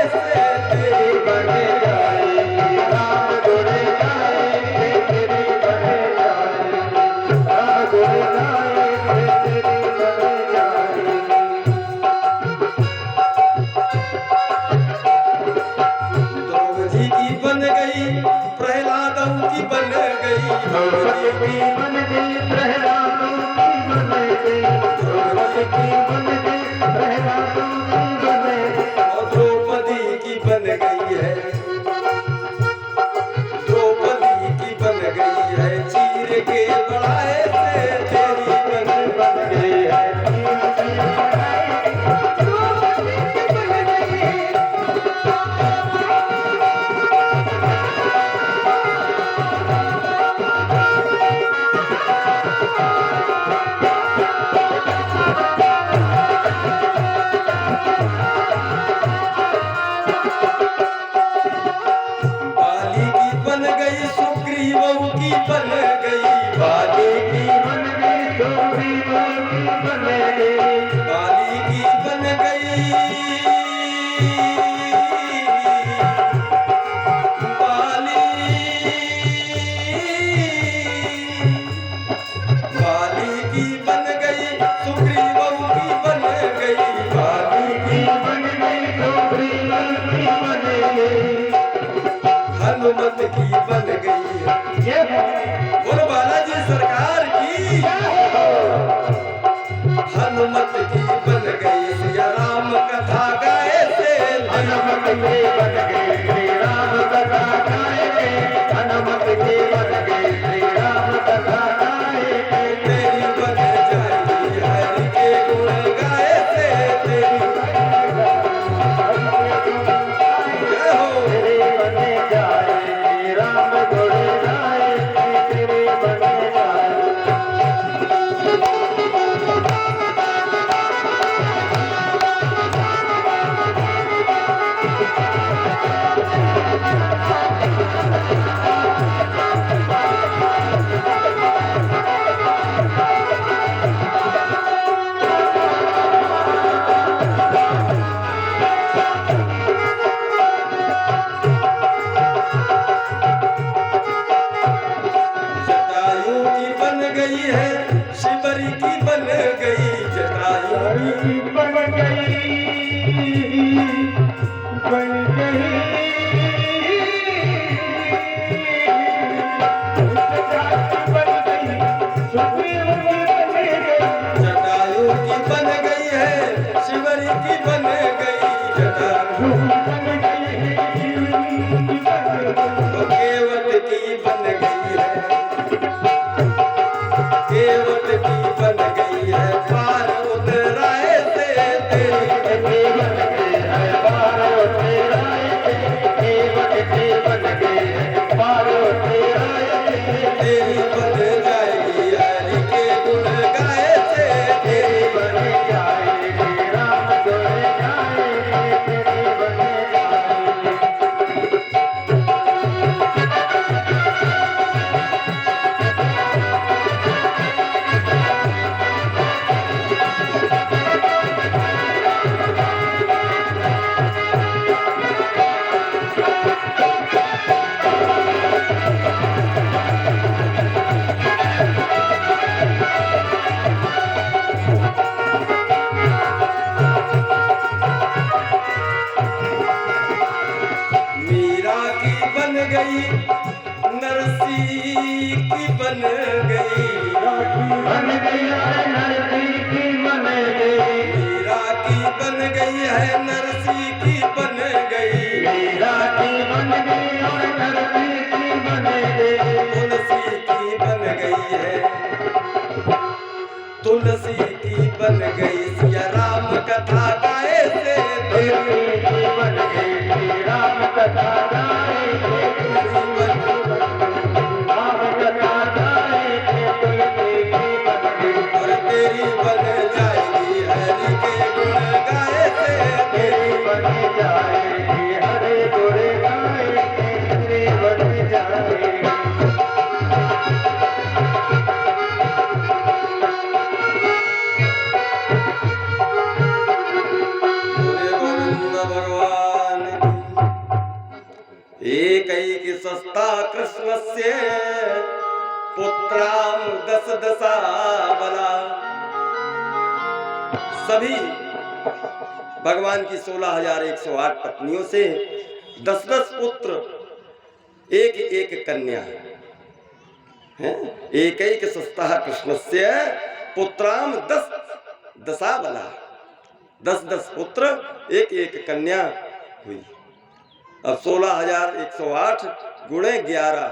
से तेरी बन जाएगी, राम गुण गाए से तेरी बन जाएगी, राम गुण गाए से तेरी बन जाएगी। द्रौपदी की बन गई, प्रहलादों की बन गई, द्रौपदी की बन गई, प्रहलादों की बन गई, द्रौपदी की बन गई, प्रहलादों की बन गई, और द्रौपदी की बन गई है, द्रौपदी की बन गई है, चीर के बढ़ाए से तेरी बन गई है, चीर के बढ़ाए द्रौपदी की बन गई है। बाली की बन गई, सुग्रीवों की बन गई, बाली की बन गई, सुग्रीवों की बन गई, बाली की बन गई, बाली बाली की बन गई, सुग्रीवों की बन गई, बाली की बन गई, सुग्रीवों की बन गई, हनुमत की बन गई है, बोलो बालाजी सरकार की, हनुमत की बन गई, सिया राम कथा गाए से हनुमत की बन गई, श्री राम कथा गाए से हनुमत की बन गई, श्री राम कथा गाए से तेरी बन जाएगी, हरि के गुण गाए से तेरी जय हो, तेरी बन जाएगी, राम गुण गाए से तेरी बन जाएगी। जटायु की बन गई है, शिवरी की बन गई, जटायु की बन गई, बन गई, जटायु की बन गई है, शिवरी की बन गई, जटायु बन गई है, शिवरी की बन गई, केवट की बन गई है, केवट की बन गई है, पार उतराए से तेरी बन गई है, पार उतराए से केवट की बन गई है, पार उतराए से तेरी बन जाएगी, हरि के गुण गाए से तेरी बन जाएगी, राम गुण गाए से तेरी बन जाएगी। मीरा की बन गई, नरसी की बन गई, बन गई है, नरसी की बन गई, मीरा की बन गई है, नरसी की बन गई, मीरा की बन गई और नरसी की बन गई, तुलसी की बन गई है, तुलसी की बन गई, सिया राम कथा गाए से तेरी बन गई, श्री राम कथा गाए से तेरी बन गई, राम कथा गाए से तुलसी की बन गई, और तेरी बन जाएगी, हरि के गुण गाए से तेरी बन जाएगी, हरि गुण गाए से तेरी बन जाएगी। एकैक सस्ता कृष्णस्य पुत्राम दस दशावला। सभी भगवान की 16,108 पत्नियों से 10-10 पुत्र, एक एक कन्या है। एकैक सस्ता कृष्णस्य पुत्राम दस दशावला, 10-10 पुत्र, एक एक कन्या हुई। अब 16,108 गुणे 11,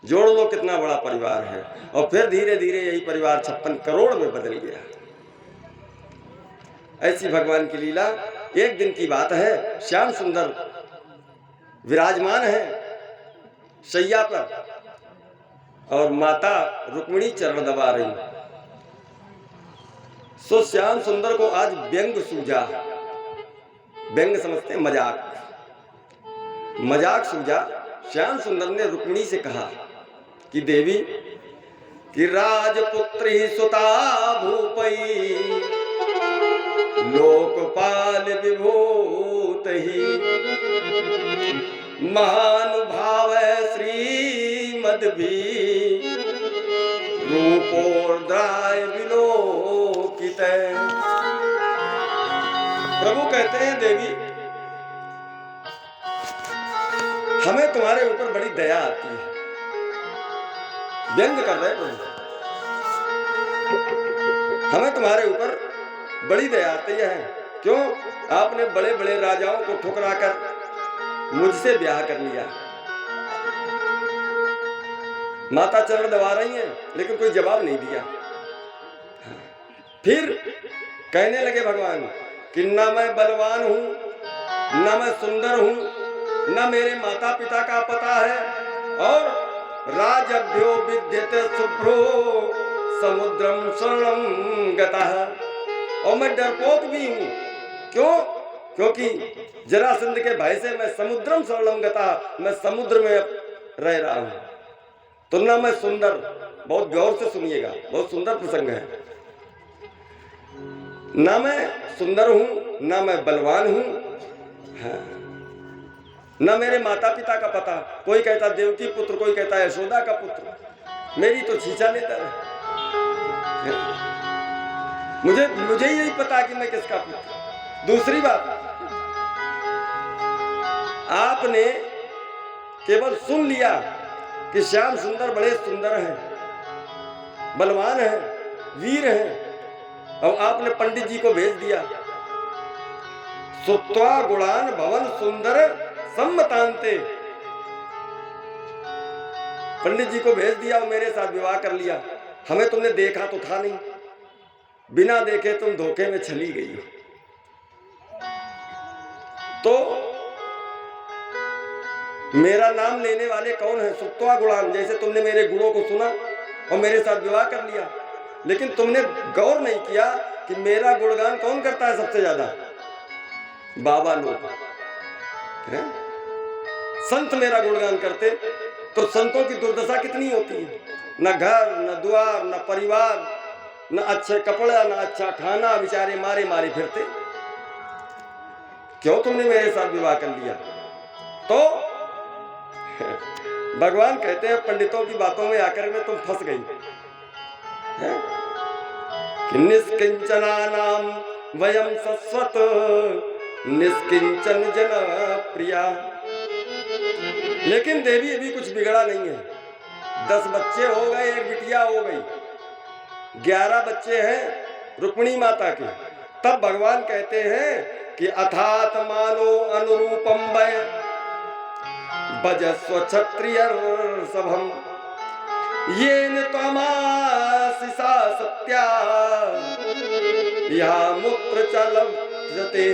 जोड़ लो कितना बड़ा परिवार है। और फिर धीरे धीरे यही परिवार 56 करोड़ में बदल गया। ऐसी भगवान की लीला। एक दिन की बात है, श्याम सुंदर विराजमान है शैया पर और माता रुक्मिणी चरण दबा रही। सो श्याम सुंदर को आज व्यंग सूझा। व्यंग समझते हैं, मजाक। मजाक सूझा। श्याम सुंदर ने रुक्मिणी से कहा कि देवी कि राजपुत्र ही सुता भूपई लोकपाल विभूत ही महानुभाव श्रीमद भी रूपोर्द्राय विलोकित। प्रभु कहते हैं देवी हमें तुम्हारे ऊपर बड़ी दया आती है। व्यंग कर रहे प्रभु, हमें तुम्हारे ऊपर बड़ी दया आती है। क्यों? आपने बड़े बड़े राजाओं को ठुकराकर मुझसे ब्याह कर लिया। माता चरण दबा रही हैं लेकिन कोई जवाब नहीं दिया। फिर कहने लगे भगवान कि न मैं बलवान हूं, न मैं सुंदर हूं, न मेरे माता पिता का पता है, और राजभ्यो विद्यते शुभ्रो समुद्रम शरणं गतः, और मैं डरपोक भी हूं। क्यों? क्योंकि जरासंध के भय से मैं समुद्रम शरणं गतः, मैं समुद्र में रह रहा हूं। तो ना मैं सुंदर, बहुत गौर से सुनिएगा, बहुत सुंदर प्रसंग है। ना मैं सुंदर हूं, ना मैं बलवान हूं, ना मेरे माता पिता का पता। कोई कहता देवकी पुत्र, कोई कहता यशोदा का पुत्र। मेरी तो छींचा लेता है। मुझे यही पता कि मैं किसका पुत्र। दूसरी बात, आपने केवल सुन लिया कि श्याम सुंदर बड़े सुंदर हैं, बलवान हैं, वीर हैं, और आपने पंडित जी को भेज दिया। सुत्वा गुणान भवन सुंदर सम्मतांते, पंडित जी को भेज दिया और मेरे साथ विवाह कर लिया। हमें तुमने देखा तो था नहीं, बिना देखे तुम धोखे में चली गई हो। तो मेरा नाम लेने वाले कौन है? सुत्वा गुणान, जैसे तुमने मेरे गुणों को सुना और मेरे साथ विवाह कर लिया, लेकिन तुमने गौर नहीं किया कि मेरा गुणगान कौन करता है सबसे ज्यादा? बाबा लोग हैं। संत मेरा गुणगान करते तो संतों की दुर्दशा कितनी होती है। न घर, न द्वार, न परिवार, न अच्छे कपड़ा, न अच्छा खाना, बेचारे मारे मारे फिरते। क्यों तुमने मेरे साथ विवाह कर लिया? तो भगवान कहते हैं पंडितों की बातों में आकर में तुम फंस गई कि निष्किंचना नाम वयम सस्वत निष्किंचन जन प्रिया। लेकिन देवी अभी कुछ बिगड़ा नहीं है। 10 बच्चे हो गए, एक बिटिया हो गई, 11 बच्चे हैं रुक्मिणी माता के। तब भगवान कहते हैं कि अथात मानो अनुरूपम वय भजस्व क्षत्रिय सभम येन त्वमासिसा सत्या या मूत्र चलते।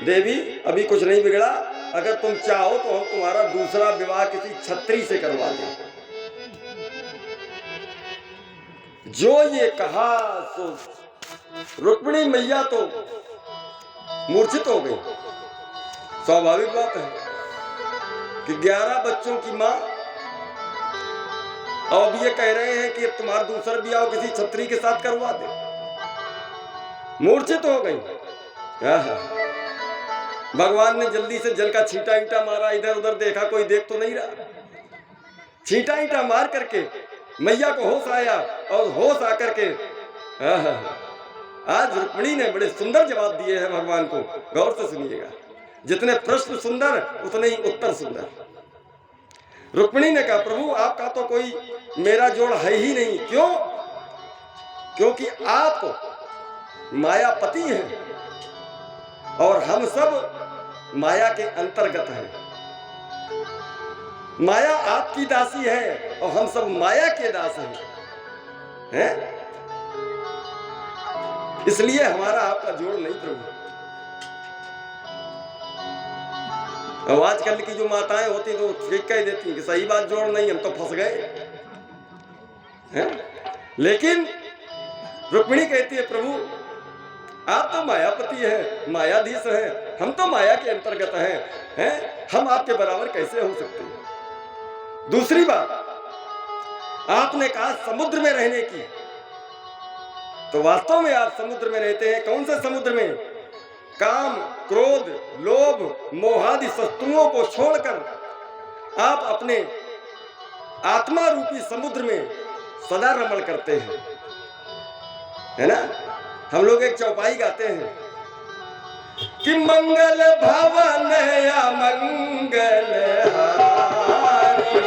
देवी अभी कुछ नहीं बिगड़ा, अगर तुम चाहो तो हम तुम्हारा दूसरा विवाह किसी छत्री से करवा दें। जो ये कहा सो रुक्मिणी मैया तो मूर्छित हो गई। स्वाभाविक बात है कि 11 बच्चों की मां, और अब ये कह रहे हैं कि तुम्हारा दूसरा ब्याह किसी छत्री के साथ करवा दे। मूर्छित हो गई। भगवान ने जल्दी से जल का छींटा ईंटा मारा, इधर उधर देखा, कोई देख तो नहीं रहा। छींटा ईंटा मार करके मैया को होश आया, और होश आकर के आज रुक्मिणी ने बड़े सुंदर जवाब दिए हैं भगवान को। गौर से सुनिएगा, जितने प्रश्न सुंदर उतने ही उत्तर सुंदर। रुक्मिणी ने कहा, प्रभु आपका तो कोई मेरा जोड़ है ही नहीं। क्यों? क्योंकि आप मायापति हैं और हम सब माया के अंतर्गत हैं। माया आपकी दासी है और हम सब माया के दास हैं? इसलिए हमारा आपका जोड़ नहीं प्रभु। अब आजकल की जो माताएं होती तो ठीक कह देती कि सही बात, जोड़ नहीं, हम तो फंस गए हैं। लेकिन रुक्मिणी कहती है, प्रभु आप तो मायापति हैं, मायाधीश हैं, हम तो माया के अंतर्गत हैं, हम आपके बराबर कैसे हो सकते हैं? दूसरी बात, आपने कहा समुद्र में रहने की, तो वास्तव में आप समुद्र में रहते हैं। कौन से समुद्र में? काम, क्रोध, लोभ, मोहादि शत्रुओं को छोड़कर आप अपने आत्मा रूपी समुद्र में सदा रमण करते हैं, है ना? हम लोग एक चौपाई गाते हैं कि मंगल भवन या मंगल हारी,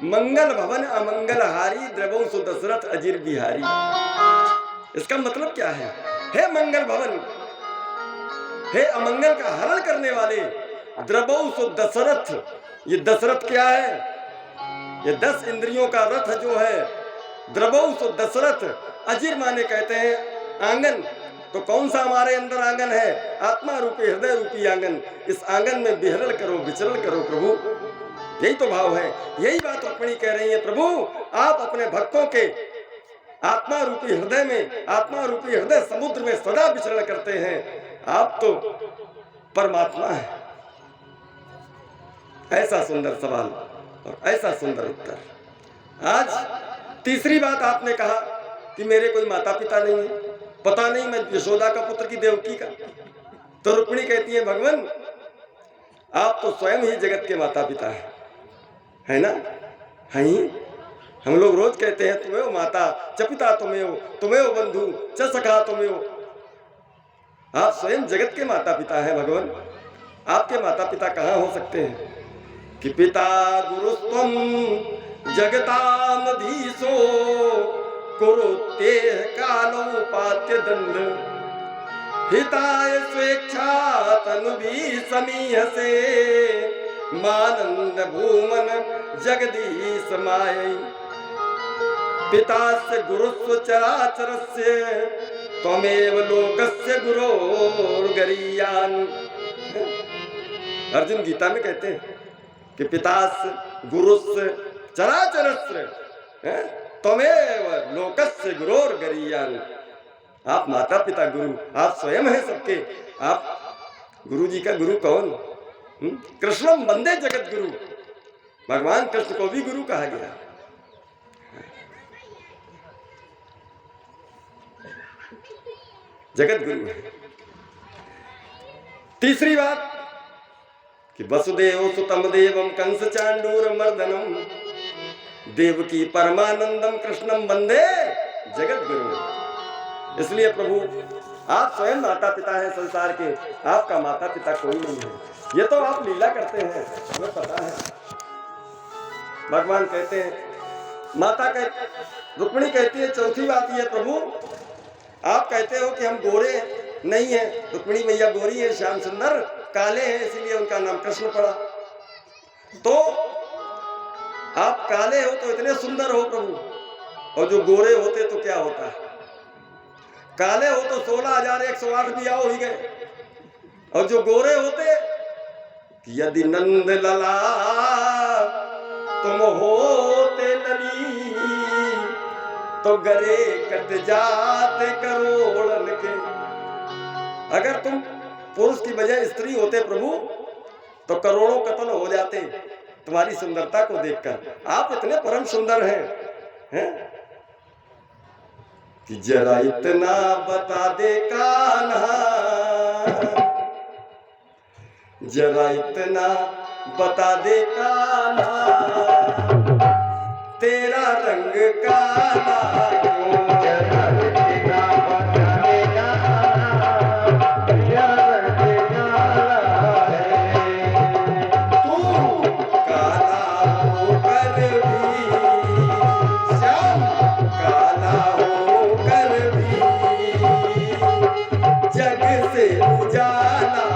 मंगल भवन अमंगल हारी, द्रवंशु दशरथ अजीर बिहारी। इसका मतलब क्या है? हे मंगल भवन, हे अमंगल का हरण करने वाले द्रवंशु दशरथ। ये दशरथ क्या है? ये 10 इंद्रियों का रथ जो है द्रवंशु दशरथ। अजीर माने कहते हैं आंगन। तो कौन सा हमारे अंदर आंगन है? आत्मा रूपी, हृदय रूपी आंगन। इस आंगन में विहरण करो, विचरण करो प्रभु। यही तो भाव है, यही बात रुक्मिणी कह रही है। प्रभु आप अपने भक्तों के आत्मा रूपी हृदय में, आत्मा रूपी हृदय समुद्र में सदा विचरण करते हैं। आप तो परमात्मा है। ऐसा सुंदर सवाल और ऐसा सुंदर उत्तर। आज तीसरी बात आपने कहा कि मेरे कोई माता पिता नहीं है, पता नहीं मैं यशोदा का पुत्र की देवकी का। तो रुक्मिणी कहती है, भगवान आप तो स्वयं ही जगत के माता पिता है ना? हैं? हम लोग रोज कहते हैं तुम्हें हो माता च पिता, तुम्हें हो बंधु च सखा, तुम्हें हो। आप स्वयं जगत के माता पिता हैं भगवान। आपके माता पिता कहाँ हो सकते हैं? कि पिता गुरुस्त्वं जगतामधीशो कुरुते कालोपात्य दंड हिताय स्वेच्छा तनुभी समीहसे मानंद भूमन जगदीश मायै। पितास्य गुरुस्व चराचरस्य त्वमेव लोकस्य गुरोर्गरीयान्। अर्जुन गीता में कहते हैं कि पितास्य गुरुस्य चराचरस्य त्वमेव लोकस्य गुरोर्गरीयान्। आप माता पिता गुरु, आप स्वयं हैं सबके। आप गुरु जी का गुरु कौन? कृष्णम वंदे जगत गुरु। भगवान कृष्ण को भी गुरु कहा गया। जगत गुरु है। तीसरी बात कि वसुदेव सुतम देवम कंस चांडूर मर्दनम देवकी परमानंदम कृष्णम वंदे जगत गुरु। इसलिए प्रभु आप स्वयं माता पिता हैं संसार के, आपका माता पिता कोई नहीं है। ये तो आप लीला करते हैं, हमें पता है। भगवान कहते हैं, माता कहते, रुक्मिणी कहती है, चौथी बात ये प्रभु आप कहते हो कि हम गोरे हैं, नहीं है। रुक्मिणी मैया गोरी है, श्याम सुंदर काले हैं, इसीलिए उनका नाम कृष्ण पड़ा। तो आप काले हो तो इतने सुंदर हो प्रभु, और जो गोरे होते तो क्या होता है? काले हो तो 16,108 भी आओ ही गए, और जो गोरे होते यदि नंद लला तुम होते ननी तो गरे कट जाते करोड़न के। अगर तुम पुरुष की बजाय स्त्री होते प्रभु तो करोड़ों कत्ल हो जाते तुम्हारी सुंदरता को देखकर। आप इतने परम सुंदर हैं कि जरा इतना बता दे कान्हा, जरा इतना बता दे कान्हा, तेरा रंग काला क्यों? जरा इतना बता दे कान्हा, तेरा रंग काला है। तू काला होकर भी श्याम, काला होकर भी जग से उजाला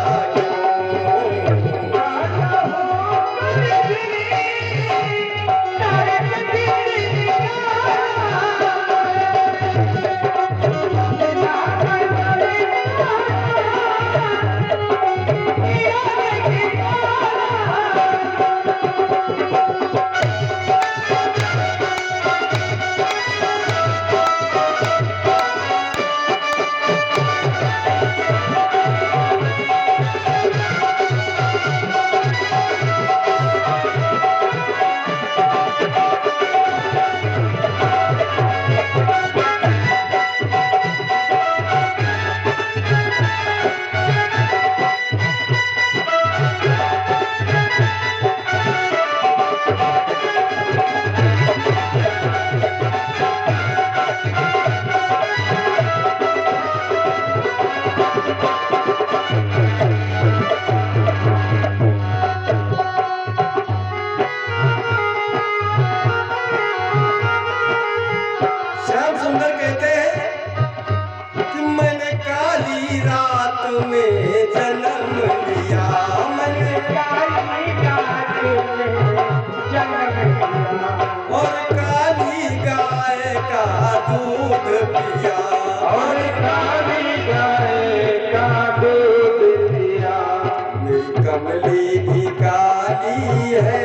कमली भी काली है,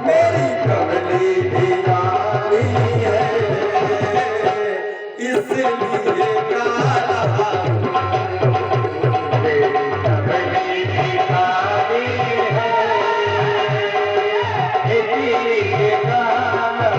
मेरी कमली भी काली है, इसलिए काला मेरी कमली भी काली है, इसलिए काला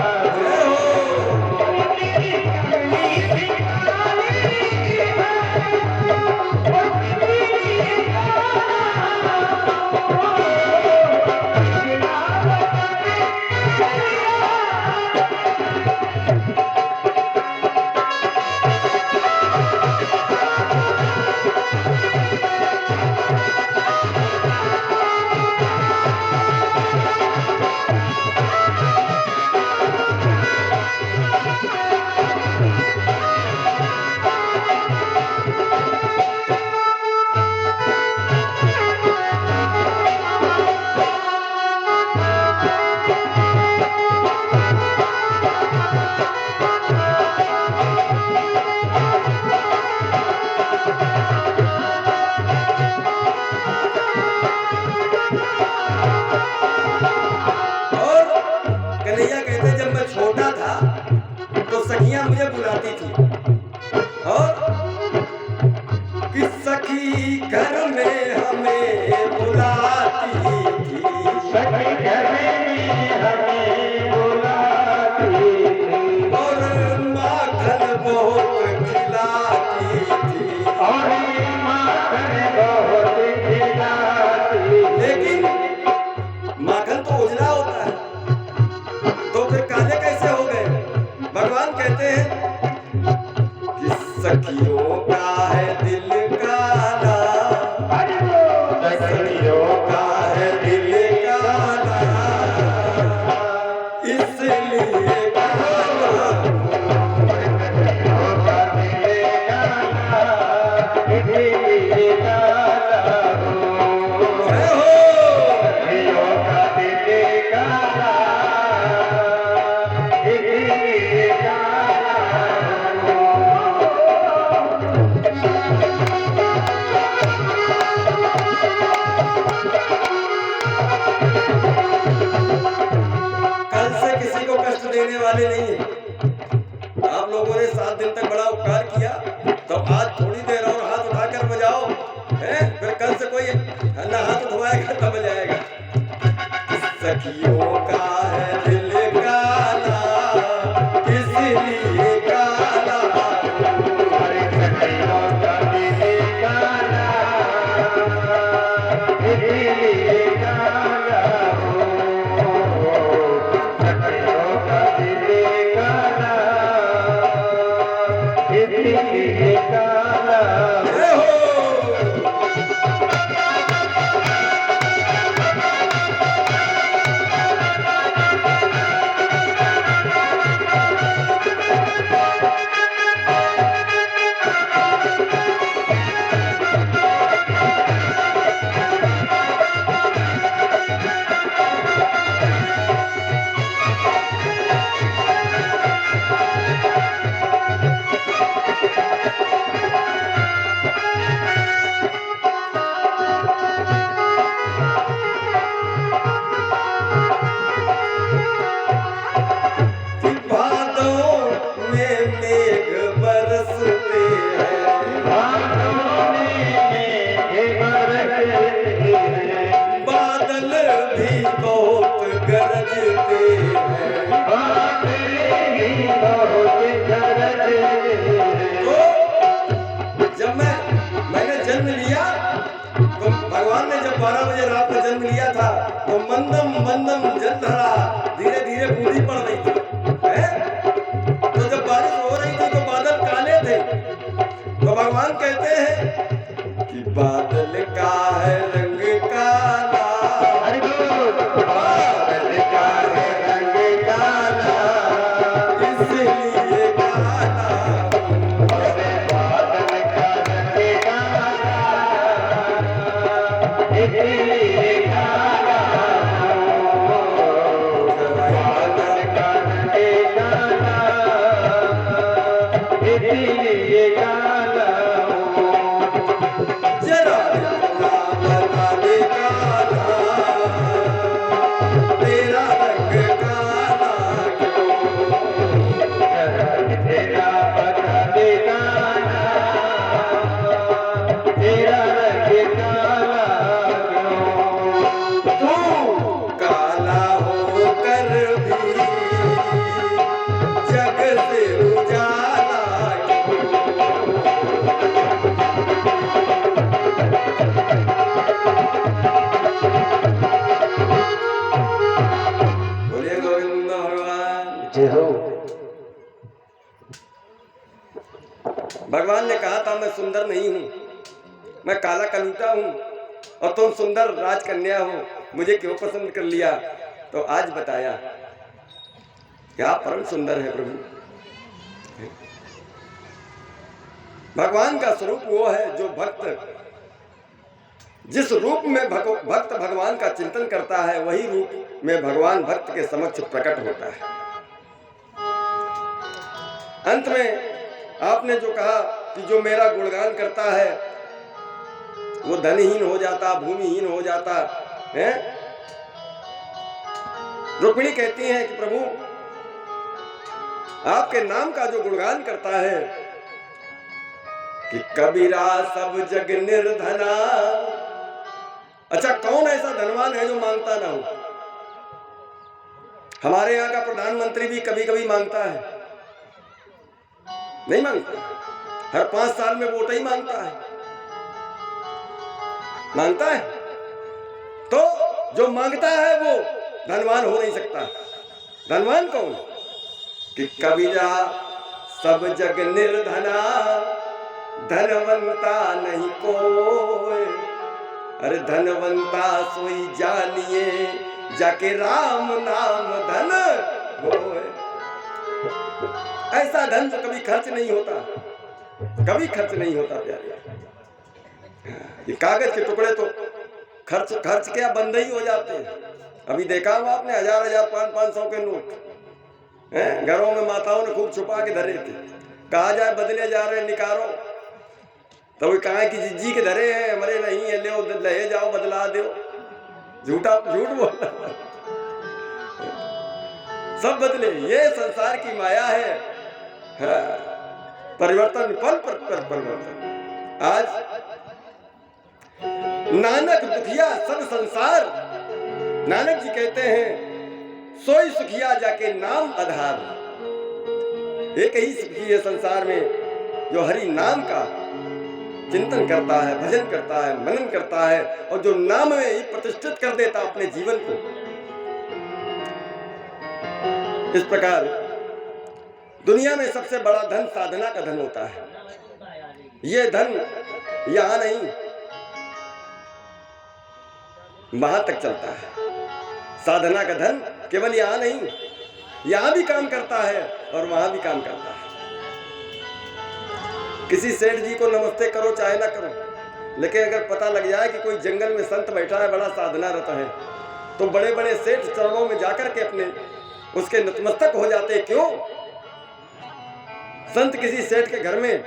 मुझे बुलाती थी, और किस सखी घर में हमें बुलाती थी, सखी घर में हमें बुलाती थी, और माखन बहुत खिलाती थी, और माखन बहुत खिलाती। लेकिन माखन तो उजला होता है, तो फिर काले कैसे हो गए? भगवान कहते हैं कि सखियों का है दिल काला, सखियों इसीलिए काला हो सखियों का दिल काला इसीलिए काला कल से किसी को कष्ट देने वाले नहीं है। आप लोगों ने 7 दिन तक बड़ा उपकार किया, तो आज थोड़ी देर और हाथ उठाकर बजाओ, हैं? फिर कल से कोई ना हाथ उठवाएगा तब बजाएगा। सखियों का है दिल काला, इसलिए काला, अरे सखियों का दिल काला, इसलिए काला हो, सखियों का दिल काला, इसलिए काला हो। भगवान ने जब 12 बजे रात में जन्म लिया था तो मंदम मंदम जलधरा धीरे धीरे बूंदी पड़ रही थी, तो जब बारिश हो रही थी तो बादल काले थे, तो भगवान कहते हैं कि बादल का है रंग काला, बादल का है रंग काला, इसलिए काला, बादल का रंग काला, इसलिए काला, बादल का रंग काला, इसलिए काला। जरा बता दे काला, तेरा रंग काला क्यों, तेरा बता दे काला, तेरा रंग काला क्यों, तू काला होकर भी जग से उजाला क्यों। बोलिए गोविंद भगवान जय हो। भगवान ने कहा था मैं सुंदर नहीं हूं, मैं काला कलूटा हूं और तुम सुंदर राजकन्या हो, मुझे क्यों पसंद कर लिया। तो आज बताया कि आप परम सुंदर है प्रभु। भगवान का स्वरूप वो है जो भक्त जिस रूप में भक्त भगवान का चिंतन करता है, वही रूप में भगवान भक्त के समक्ष प्रकट होता है। अंत में आपने जो कहा कि जो मेरा गुणगान करता है वो धनहीन हो जाता, भूमिहीन हो जाता है। रुक्मिणी कहती है कि प्रभु आपके नाम का जो गुणगान करता है कि कबीरा सब जग निर्धना। अच्छा, कौन ऐसा धनवान है जो मांगता ना हो? हमारे यहाँ का प्रधानमंत्री भी कभी कभी मांगता है, नहीं मांगता? हर 5 साल में वोट ही मांगता है, मांगता है। तो जो मांगता है वो धनवान हो नहीं सकता। धनवान कौन? कि कबीरा सब जग निर्धना, धनवंता नहीं कोई। अरे धनवंता सोई जानिए, जाके राम नाम धन होए। ऐसा धन तो कभी खर्च नहीं होता, कभी खर्च नहीं होता प्यारे। ये कागज के टुकड़े तो खर्च खर्च क्या बंद ही हो जाते हैं। अभी देखा हुआ आपने, 1000 500 के नोट हैं घरों में माताओं ने खूब छुपा के धरे थे। कहा जाए बदले जा रहे निकारो, तो वो कहा कि जिज्जी के धरे हैं हमारे नहीं है, ले ले जाओ बदला दो। झूठ बोलना, सब बदले। ये संसार की माया है, परिवर्तन पल पर परिवर्तन। आज नानक दुखिया सब संसार, नानक जी कहते हैं सोई सुखिया जाके नाम आधार। एक ही सुखी है संसार में जो हरि नाम का चिंतन करता है, भजन करता है, मनन करता है, और जो नाम में ही प्रतिष्ठित कर देता अपने जीवन को। इस प्रकार दुनिया में सबसे बड़ा धन साधना का धन होता है। ये धन यहां नहीं, वहां तक चलता है। साधना का धन केवल यहां नहीं, यहां भी काम करता है और वहां भी काम करता है। किसी सेठ जी को नमस्ते करो चाहे ना करो, लेकिन अगर पता लग जाए कि कोई जंगल में संत बैठा है, बड़ा साधना रत है, तो बड़े बड़े सेठ चरणों में जाकर के अपने उसके नतमस्तक हो जाते। क्यों? संत किसी सेठ के घर में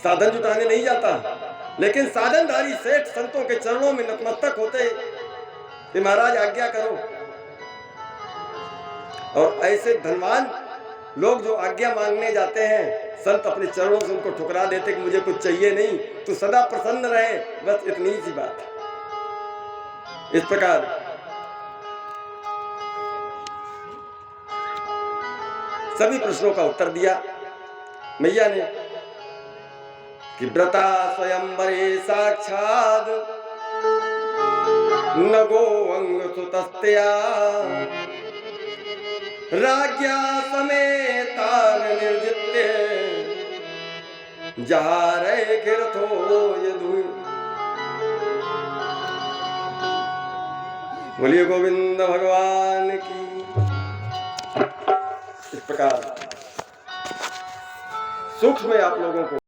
साधन जुटाने नहीं जाता, लेकिन साधनधारी सेठ संतों के चरणों में नतमस्तक होते कि महाराज आज्ञा करो। और ऐसे धनवान लोग जो आज्ञा मांगने जाते हैं, संत अपने चरणों से उनको ठुकरा देते कि मुझे कुछ चाहिए नहीं, तू सदा प्रसन्न रहे, बस इतनी सी बात। इस प्रकार सभी प्रश्नों का उत्तर दिया मैया ने कि व्रता स्वयंवरे साक्षात नगो अंग सुतस्त्या राज्ञा समेतान निर्जित्य जहारे कीर्थो यदु। बोलिए गोविंद भगवान की। इस प्रकार सूक्ष्म में आप लोगों को